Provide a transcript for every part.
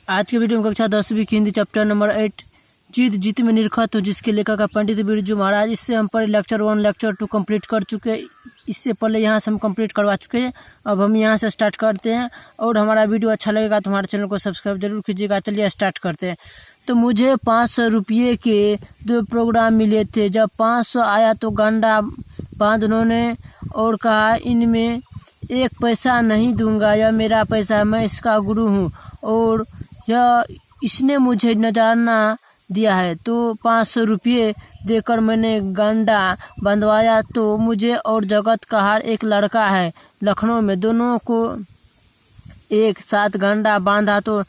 आज के वीडियो में कक्षा 10वीं की हिंदी चैप्टर नंबर 8 जीत जीत में निरखत हो, जिसके लेखक है पंडित बिरजू महाराज। इससे हम पर लेक्चर 1 लेक्चर 2 कंप्लीट कर चुके हैं। इससे पहले यहाँ से हम कंप्लीट करवा चुके हैं। अब हम यहाँ से स्टार्ट करते हैं। और हमारा वीडियो अच्छा लगेगा तो हमारे चैनल को सब्सक्राइब जरूर कीजिएगा। चलिए स्टार्ट करते हैं। तो मुझे 500 रुपये के 2 प्रोग्राम मिले थे। जब 500 आया तो गंडा बांध उन्होंने और कहा, इनमें 1 पैसा नहीं दूंगा, यह मेरा पैसा है, मैं इसका गुरु हूँ और यह इसने मुझे नजराना दिया है। तो 500 रुपये देकर मैंने गंडा बंधवाया। तो मुझे और जगत का हर एक लड़का है लखनऊ में, दोनों को एक साथ गंडा बांधा। तो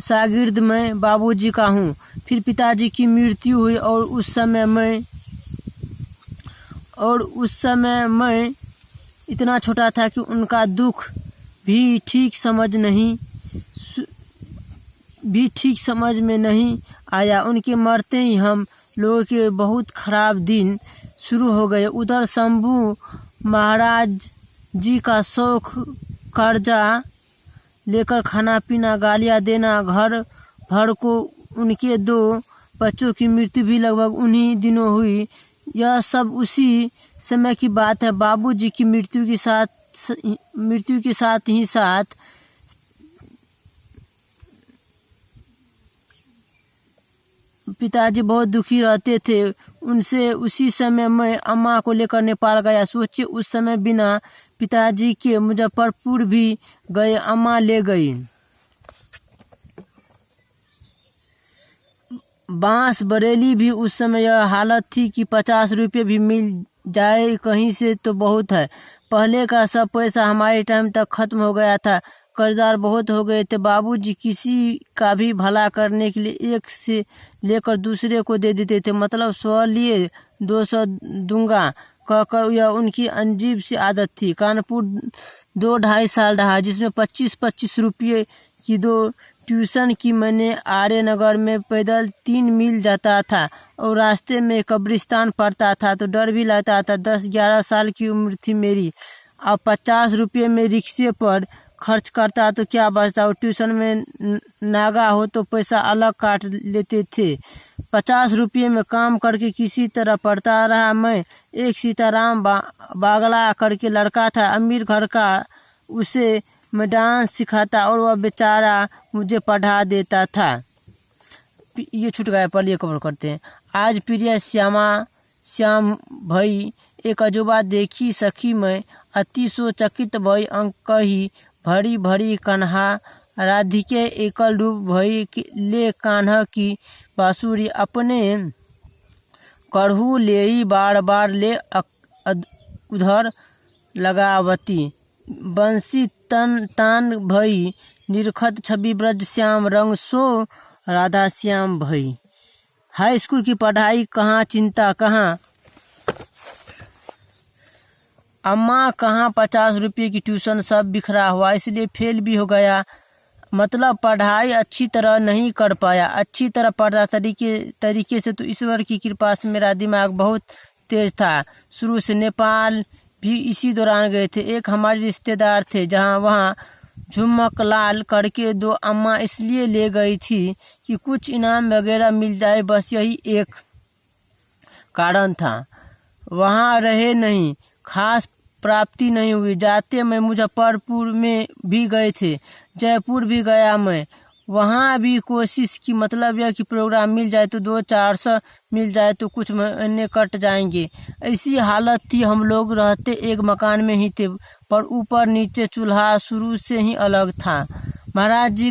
शागिर्द मैं बाबूजी का हूँ। फिर पिताजी की मृत्यु हुई और उस समय मैं इतना छोटा था कि उनका दुख भी ठीक समझ में नहीं आया। उनके मरते ही हम लोगों के बहुत खराब दिन शुरू हो गए। उधर शंभू महाराज जी का शौक कर्जा लेकर खाना पीना गालियाँ देना, घर भर को उनके 2 बच्चों की मृत्यु भी लगभग उन्हीं दिनों हुई। यह सब उसी समय की बात है। बाबूजी की मृत्यु के साथ ही पिताजी बहुत दुखी रहते थे। उसी समय मैं अम्मा को लेकर नेपाल गया। सोचिए, उस समय बिना पिताजी के मुजफ्फरपुर भी गए, अम्मा ले गई। बांस बरेली भी उस समय यह हालत थी कि 50 रुपये भी मिल जाए कहीं से तो बहुत है। पहले का सब पैसा हमारे टाइम तक खत्म हो गया था। कर्जदार बहुत हो गए थे। बाबूजी किसी का भी भला करने के लिए एक से लेकर दूसरे को दे देते थे। मतलब 100 लिए 200 दूंगा कहकर, यह उनकी अजीब सी आदत थी। कानपुर 2-2.5 साल रहा, जिसमें 25-25 रुपये की 2 ट्यूशन की। मैंने आर्य नगर में पैदल 3 मील जाता था और रास्ते में कब्रिस्तान पड़ता था तो डर भी लगता था। 10-11 साल की उम्र थी मेरी। अब 50 रुपये में रिक्शे पर खर्च करता तो क्या बचता। और ट्यूशन में नागा हो तो पैसा अलग काट लेते थे। 50 रुपये में काम करके किसी तरह पढ़ता रहा मैं। एक सीताराम बागला करके लड़का था, अमीर घर का। उसे मैं डांस सिखाता और वह बेचारा मुझे पढ़ा देता था। ये छूट गया, पहले कवर करते हैं। आज प्रिय श्याम भई एक अजूबा देखी सखी मैं, अति सो चकित भई अंक ही भरी भरी कन्हा। राधिके एकल रूप भई ले कान्हा की बांसुरी, अपने करहू ले बार बार ले उधर लगावती। बंसी तान भई निरखत छवि ब्रज श्याम रंग सो राधा श्याम भई। हाई स्कूल की पढ़ाई कहाँ, चिंता कहाँ, अम्मा कहाँ, 50 रुपये की ट्यूशन सब बिखरा हुआ, इसलिए फेल भी हो गया। मतलब पढ़ाई अच्छी तरह नहीं कर पाया। अच्छी तरह पढ़ता तरीके से तो ईश्वर की कृपा से मेरा दिमाग बहुत तेज था। शुरू से नेपाल भी इसी दौरान गए थे। एक हमारे रिश्तेदार थे वहाँ झुमक लाल करके 2 अम्मा इसलिए ले गई थी कि कुछ इनाम वगैरह मिल जाए, बस यही एक कारण था। वहाँ रहे नहीं, खास प्राप्ति नहीं हुई। जाते मैं मुजफ्फरपुर में भी गए थे, जयपुर भी गया मैं, वहाँ भी कोशिश की। मतलब यह कि प्रोग्राम मिल जाए तो 200-400 मिल जाए तो कुछ महीने कट जाएंगे। ऐसी हालत थी। हम लोग रहते एक मकान में ही थे, पर ऊपर नीचे चूल्हा शुरू से ही अलग था। महाराज जी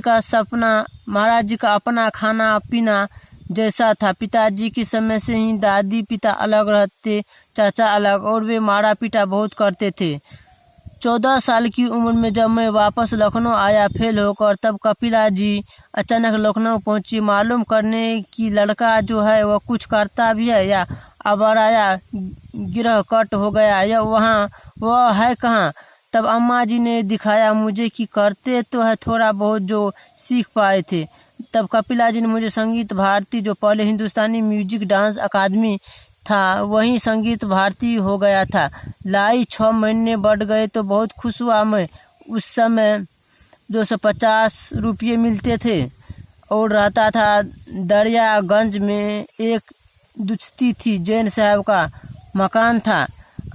का अपना खाना पीना जैसा था। पिताजी के समय से ही दादी पिता अलग रहते, चाचा अलग, और वे मारा पीटा बहुत करते थे। 14 साल की उम्र में जब मैं वापस लखनऊ आया फेल होकर, तब कपिला जी अचानक लखनऊ पहुंची, मालूम करने की लड़का जो है वह कुछ करता भी है या आवारा गिरह कट हो गया, या वह है कहाँ। तब अम्मा जी ने दिखाया मुझे कि करते तो है थोड़ा बहुत जो सीख पाए थे। तब कपिला जी ने मुझे संगीत भारती, जो पहले हिंदुस्तानी म्यूजिक डांस अकादमी था, वहीं संगीत भारती हो गया था, लाई। 6 महीने बढ़ गए तो बहुत खुश हुआ मैं। उस समय 250 रुपये मिलते थे। और रहता था दरियागंज में एक दुश्ती थी, जैन साहब का मकान था।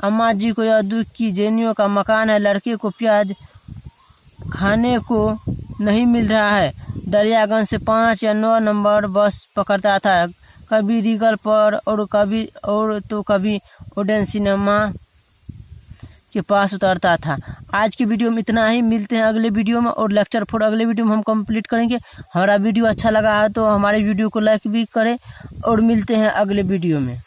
अम्मा जी को यह दुख कि जैनियों का मकान है, लड़के को प्याज खाने को नहीं मिल रहा है। दरियागंज से 5 या 9 नंबर बस पकड़ता था, कभी रीगल पर और कभी ओडेन सिनेमा के पास उतरता था। आज की वीडियो में इतना ही, मिलते हैं अगले वीडियो में। और लेक्चर 4 अगले वीडियो में हम कंप्लीट करेंगे। हमारा वीडियो अच्छा लगा है तो हमारे वीडियो को लाइक भी करें और मिलते हैं अगले वीडियो में।